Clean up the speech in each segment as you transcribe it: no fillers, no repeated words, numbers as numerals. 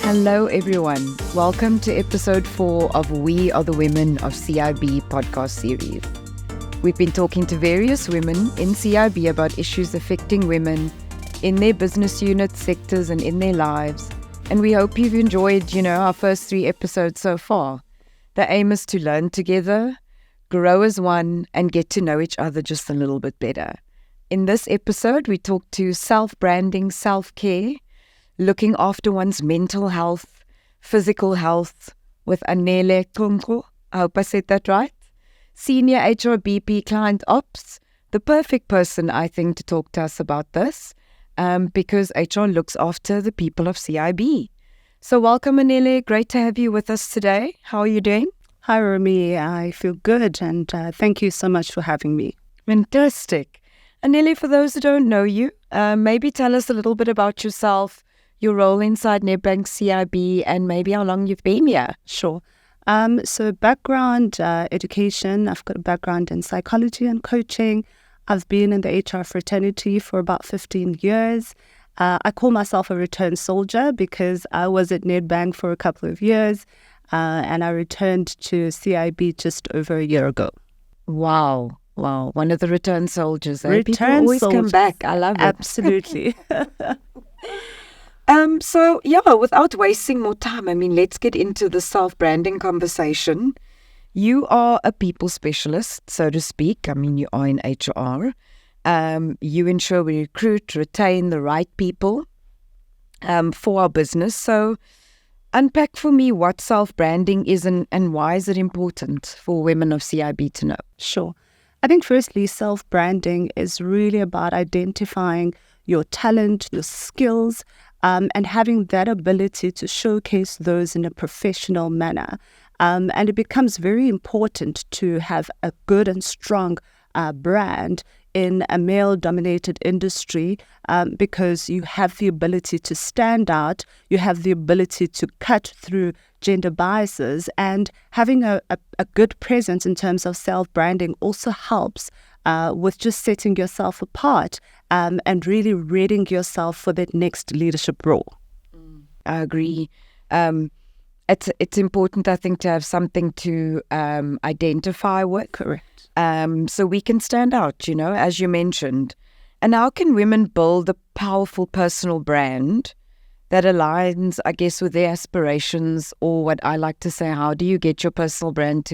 Hello, everyone. Welcome to episode 4 of We Are the Women of CIB podcast series. We've been talking to various women in CIB about issues affecting women in their business units, sectors, and in their lives. And we hope you've enjoyed, our first 3 episodes so far. The aim is to learn together, grow as one, and get to know each other just a little bit better. In this episode, we talk to self-branding, self-care, looking after one's mental health, physical health with Anele Chonco. I hope I said that right. Senior HR BP Client Ops, the perfect person, I think, to talk to us about this because HR looks after the people of CIB. So welcome, Anele. Great to have you with us today. How are you doing? Hi, Romy. I feel good, and thank you so much for having me. Fantastic. Anele, for those who don't know you, maybe tell us a little bit about yourself, your role inside Nedbank CIB, and maybe how long you've been here. Sure. So background, education, I've got a background in psychology and coaching. I've been in the HR fraternity for about 15 years. I call myself a return soldier because I was at Nedbank for a couple of years, and I returned to CIB just over a year ago. Wow. One of the return soldiers. People always come back. I love it. Absolutely. Without wasting more time, let's get into the self-branding conversation. You are a people specialist, so to speak. You are in HR. You ensure we recruit, retain the right people for our business. So unpack for me what self-branding is and why is it important for women of CIB to know? Sure. I think firstly, self-branding is really about identifying your talent, your skills, and having that ability to showcase those in a professional manner. And it becomes very important to have a good and strong brand in a male-dominated industry because you have the ability to stand out, you have the ability to cut through gender biases, and having a good presence in terms of self-branding also helps with just setting yourself apart and really readying yourself for that next leadership role. I agree. It's important, I think, to have something to identify with. Correct. So we can stand out, as you mentioned. And how can women build a powerful personal brand that aligns, I guess, with their aspirations, or what I like to say, how do you get your personal brand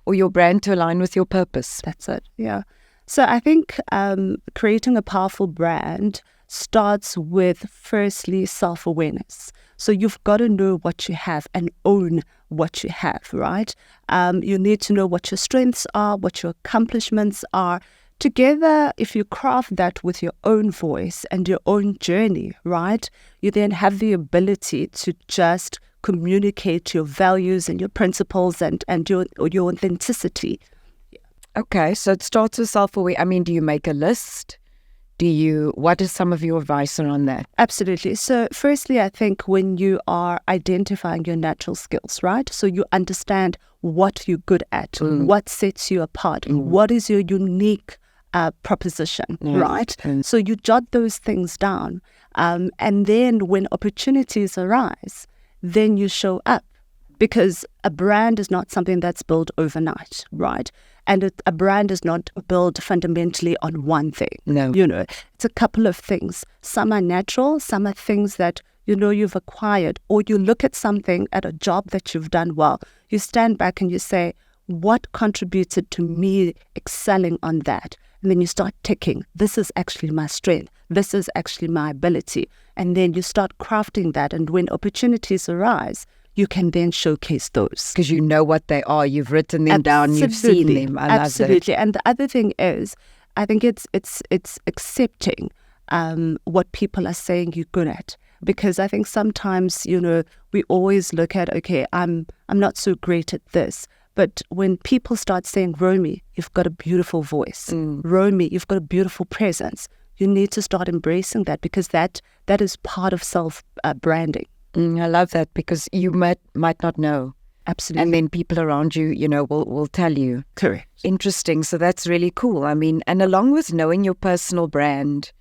or your brand to align with your purpose? That's it, yeah. So I think creating a powerful brand starts with, firstly, self-awareness. So you've got to know what you have and own what you have, right? You need to know what your strengths are, what your accomplishments are. Together, if you craft that with your own voice and your own journey, right, you then have the ability to just communicate your values and your principles and your authenticity. Okay, so it starts with self-aware. Do you make a list? What is some of your advice around that? Absolutely. So firstly, I think when you are identifying your natural skills, right? So you understand what you're good at, what sets you apart, what is your unique proposition, right? So you jot those things down. And then when opportunities arise, then you show up. Because a brand is not something that's built overnight, right? And a brand is not built fundamentally on one thing. No. It's a couple of things. Some are natural, some are things that you've acquired, or you look at something at a job that you've done well. You stand back and you say, what contributed to me excelling on that? And then you start ticking, this is actually my strength. This is actually my ability. And then you start crafting that. And when opportunities arise, you can then showcase those. Because you know what they are. You've written them down. You've seen them. I love that. Absolutely. And the other thing is, I think it's accepting what people are saying you're good at. Because I think sometimes, we always look at, okay, I'm not so great at this. But when people start saying, Romy, you've got a beautiful voice. Romy, you've got a beautiful presence. You need to start embracing that because that is part of self-branding. I love that because you might not know. Absolutely. And then people around you, will tell you. Correct. Interesting. So that's really cool. And along with knowing your personal brand,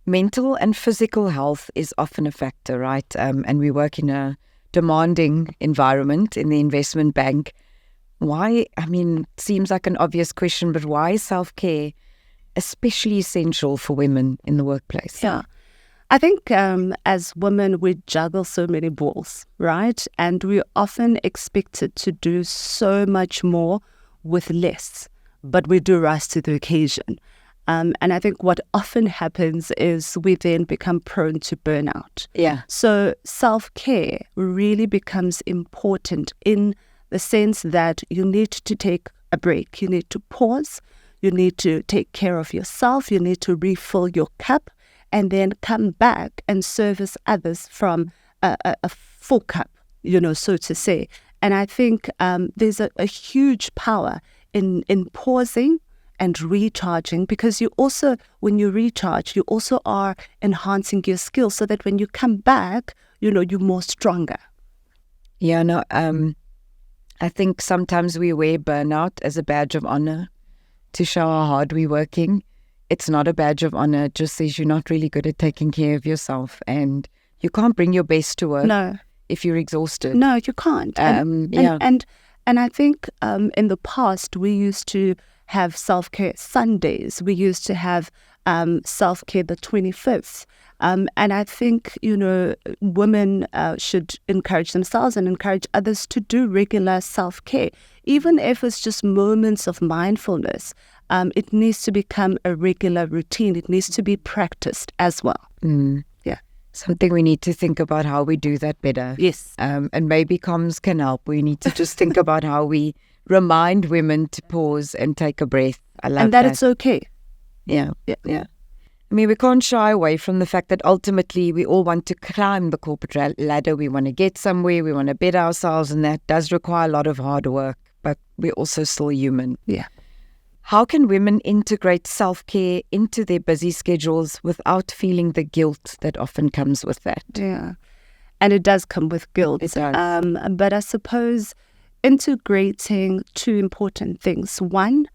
mental and physical health is often a factor, right? And we work in a demanding environment in the investment bank. Why, I mean, it seems like an obvious question, but why is self-care especially essential for women in the workplace? Yeah. I think as women, we juggle so many balls, right? And we're often expected to do so much more with less, but we do rise to the occasion. And I think what often happens is we then become prone to burnout. Yeah. So self-care really becomes important in the sense that you need to take a break. You need to pause. You need to take care of yourself. You need to refill your cup and then come back and service others from a full cup, so to say. And I think there's a huge power in pausing and recharging, because you also, when you recharge, you also are enhancing your skills so that when you come back, you're more stronger. Yeah, no, I think sometimes we wear burnout as a badge of honor to show how hard we're working. It's not a badge of honor. It just says you're not really good at taking care of yourself, and you can't bring your best to work if you're exhausted. No, you can't. And I think in the past, we used to have self-care Sundays. We used to have self-care the 25th. And I think, women should encourage themselves and encourage others to do regular self-care. Even if it's just moments of mindfulness, it needs to become a regular routine. It needs to be practiced as well. Yeah. Something we need to think about how we do that better. Yes. And maybe comms can help. We need to just think about how we remind women to pause and take a breath. I love that. And that it's okay. Yeah. I mean, we can't shy away from the fact that ultimately we all want to climb the corporate ladder. We want to get somewhere. We want to better ourselves, and that does require a lot of hard work, but we're also still human. Yeah. How can women integrate self-care into their busy schedules without feeling the guilt that often comes with that? Yeah. And it does come with guilt. It does. But I suppose integrating two important things. One,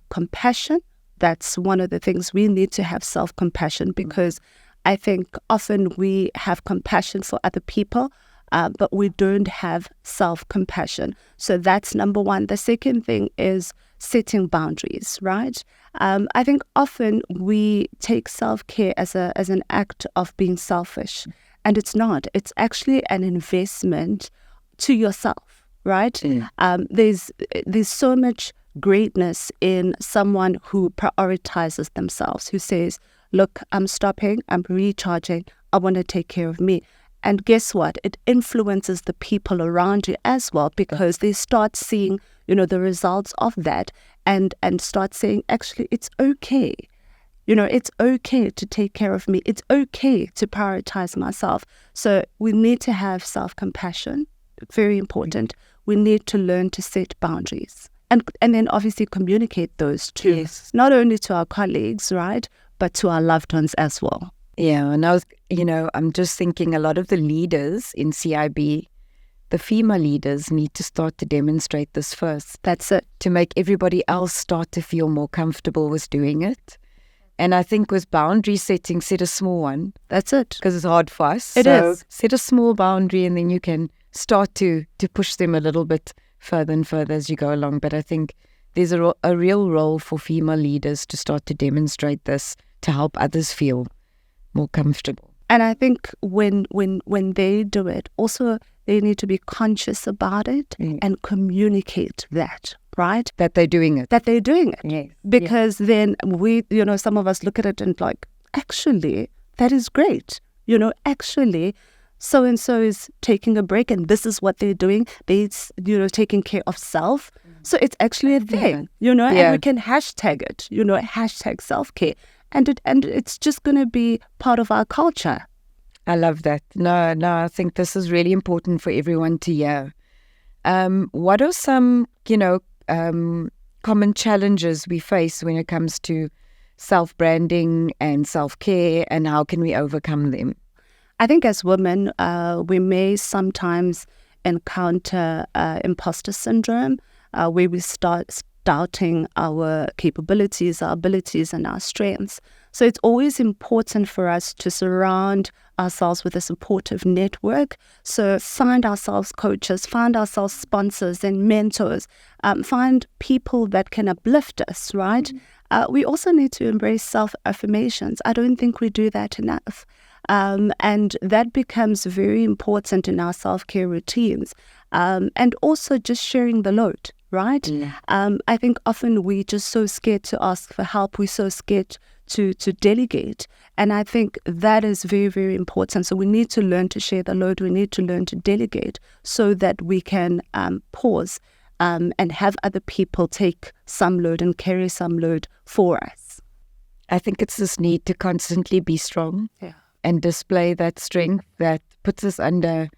compassion. That's one of the things. We need to have self-compassion, because I think often we have compassion for other people, but we don't have self-compassion. So that's number one. The second thing is setting boundaries, right? I think often we take self-care as an act of being selfish, and it's not. It's actually an investment to yourself, right? There's so much greatness in someone who prioritizes themselves, who says, look, I'm stopping, I'm recharging, I want to take care of me. And guess what? It influences the people around you as well, because they start seeing, the results of that and start saying, actually, it's okay. It's okay to take care of me. It's okay to prioritize myself. So we need to have self-compassion. Very important. We need to learn to set boundaries. And then obviously communicate those too, yes, not only to our colleagues, right, but to our loved ones as well. Yeah, and I'm just thinking a lot of the leaders in CIB, the female leaders, need to start to demonstrate this first. That's it. To make everybody else start to feel more comfortable with doing it. And I think with boundary setting, set a small one. That's it. Because it's hard for us. It is. Set a small boundary, and then you can start to push them a little bit further and further as you go along. But I think there's a real role for female leaders to start to demonstrate this to help others feel more comfortable. And I think when they do it, also they need to be conscious about it and communicate that, right? That they're doing it. Yes. Because then we, some of us look at it and like, actually, that is great. Actually, so-and-so is taking a break and this is what they're doing. They're, taking care of self. So it's actually a thing, and we can hashtag it, hashtag self-care. And it's just going to be part of our culture. I love that. No, I think this is really important for everyone to hear. What are some, common challenges we face when it comes to self-branding and self-care, and how can we overcome them? I think as women, we may sometimes encounter imposter syndrome, where we start doubting our capabilities, our abilities, and our strengths. So it's always important for us to surround ourselves with a supportive network. So find ourselves coaches, find ourselves sponsors and mentors, find people that can uplift us, right? We also need to embrace self-affirmations. I don't think we do that enough. And that becomes very important in our self-care routines. And also just sharing the load, right? I think often we're just so scared to ask for help. We're so scared to delegate. And I think that is very, very important. So we need to learn to share the load. We need to learn to delegate so that we can pause and have other people take some load and carry some load for us. I think it's this need to constantly be strong and display that strength that puts us under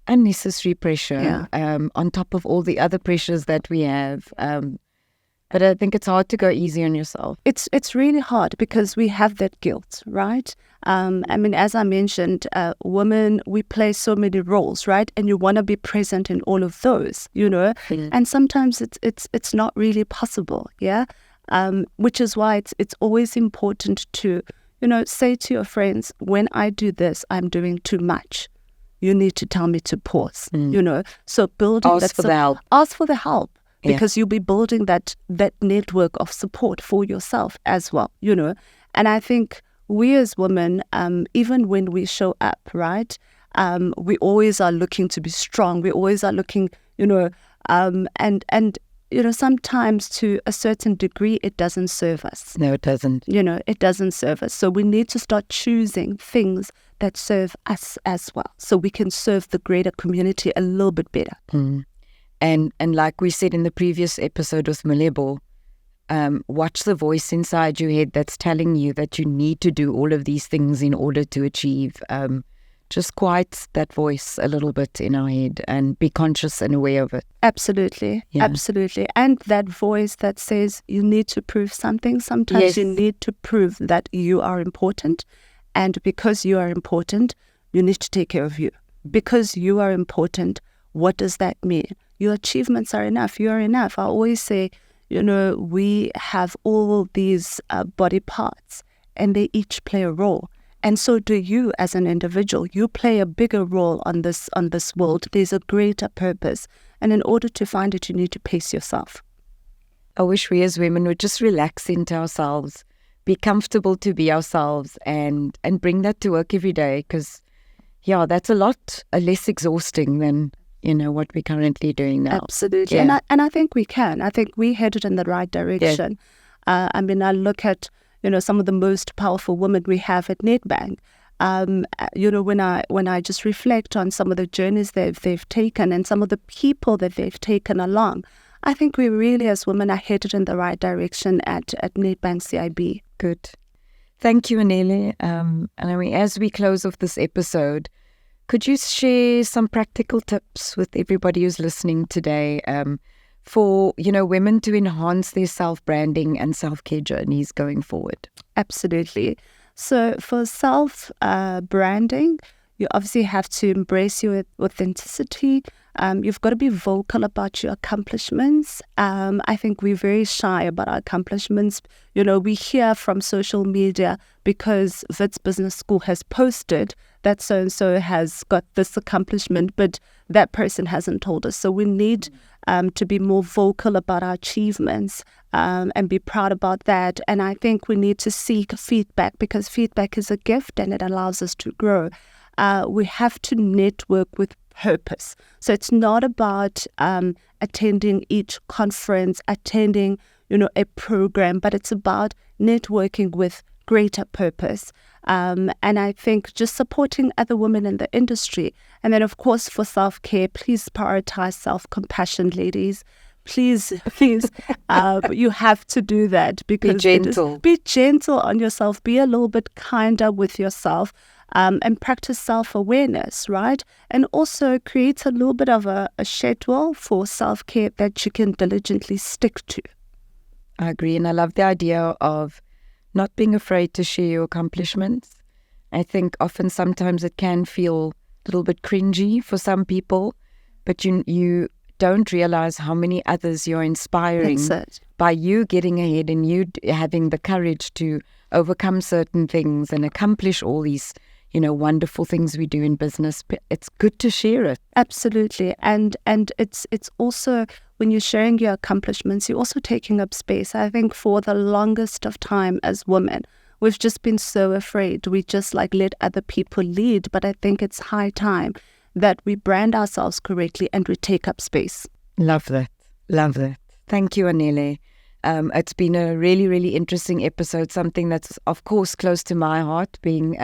unnecessary pressure on top of all the other pressures that we have. But I think it's hard to go easy on yourself. It's really hard because we have that guilt, right? I mean, as I mentioned, women, we play so many roles, right? And you want to be present in all of those, and sometimes it's not really possible, which is why it's always important to, say to your friends, when I do this, I'm doing too much. You need to tell me to pause, So building Ask for the help. Ask for the help. Because you'll be building that network of support for yourself as well, And I think we as women, even when we show up, right, we always are looking to be strong. We always are looking, and sometimes to a certain degree, it doesn't serve us. No, it doesn't. It doesn't serve us. So we need to start choosing things that serve us as well, so we can serve the greater community a little bit better. And like we said in the previous episode with Malebo, watch the voice inside your head that's telling you that you need to do all of these things in order to achieve. Just quiet that voice a little bit in our head and be conscious and aware of it. Absolutely. Absolutely. And that voice that says you need to prove something. Sometimes you need to prove that you are important. And because you are important, you need to take care of you. Because you are important, what does that mean? Your achievements are enough. You are enough. I always say, we have all these body parts and they each play a role. And so do you as an individual. You play a bigger role on this world. There's a greater purpose. And in order to find it, you need to pace yourself. I wish we as women would just relax into ourselves, be comfortable to be ourselves and bring that to work every day. Because, that's a lot less exhausting than what we're currently doing now. Absolutely. And I think we can. I think we headed in the right direction. I look at, some of the most powerful women we have at Nedbank. When I just reflect on some of the journeys they've taken and some of the people that they've taken along, I think we really as women are headed in the right direction at Nedbank CIB. Good. Thank you, Anele. And as we close off this episode, could you share some practical tips with everybody who's listening today for, women to enhance their self-branding and self-care journeys going forward? Absolutely. So for self-branding, you obviously have to embrace your authenticity. You've got to be vocal about your accomplishments. I think we're very shy about our accomplishments. We hear from social media because Wits Business School has posted that so-and-so has got this accomplishment, but that person hasn't told us. So we need to be more vocal about our achievements and be proud about that. And I think we need to seek feedback because feedback is a gift and it allows us to grow. We have to network with purpose. So it's not about attending each conference, attending, a program, but it's about networking with greater purpose. And I think just supporting other women in the industry. And then, of course, for self-care, please prioritize self-compassion, ladies. Please, you have to do that because be gentle on yourself. Be a little bit kinder with yourself. And practice self-awareness, right? And also create a little bit of a schedule for self-care that you can diligently stick to. I agree. And I love the idea of not being afraid to share your accomplishments. I think sometimes it can feel a little bit cringy for some people, but you don't realize how many others you're inspiring by you getting ahead and you having the courage to overcome certain things and accomplish all these, wonderful things we do in business. It's good to share it. Absolutely. And it's also, when you're sharing your accomplishments, you're also taking up space. I think for the longest of time as women, we've just been so afraid. We just let other people lead. But I think it's high time that we brand ourselves correctly and we take up space. Love that. Love that. Thank you, Anele. It's been a really, really interesting episode, something that's, of course, close to my heart, being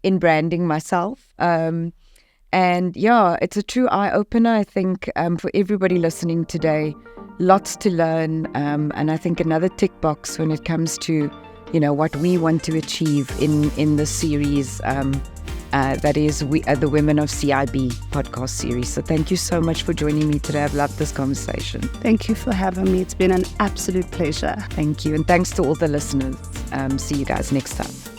in branding myself. And yeah, it's a true eye-opener, I think, for everybody listening today. Lots to learn, and I think another tick box when it comes to, what we want to achieve in this series, that is the Women of CIB podcast series. So thank you so much for joining me today. I've loved this conversation. Thank you for having me. It's been an absolute pleasure. Thank you. And thanks to all the listeners. See you guys next time.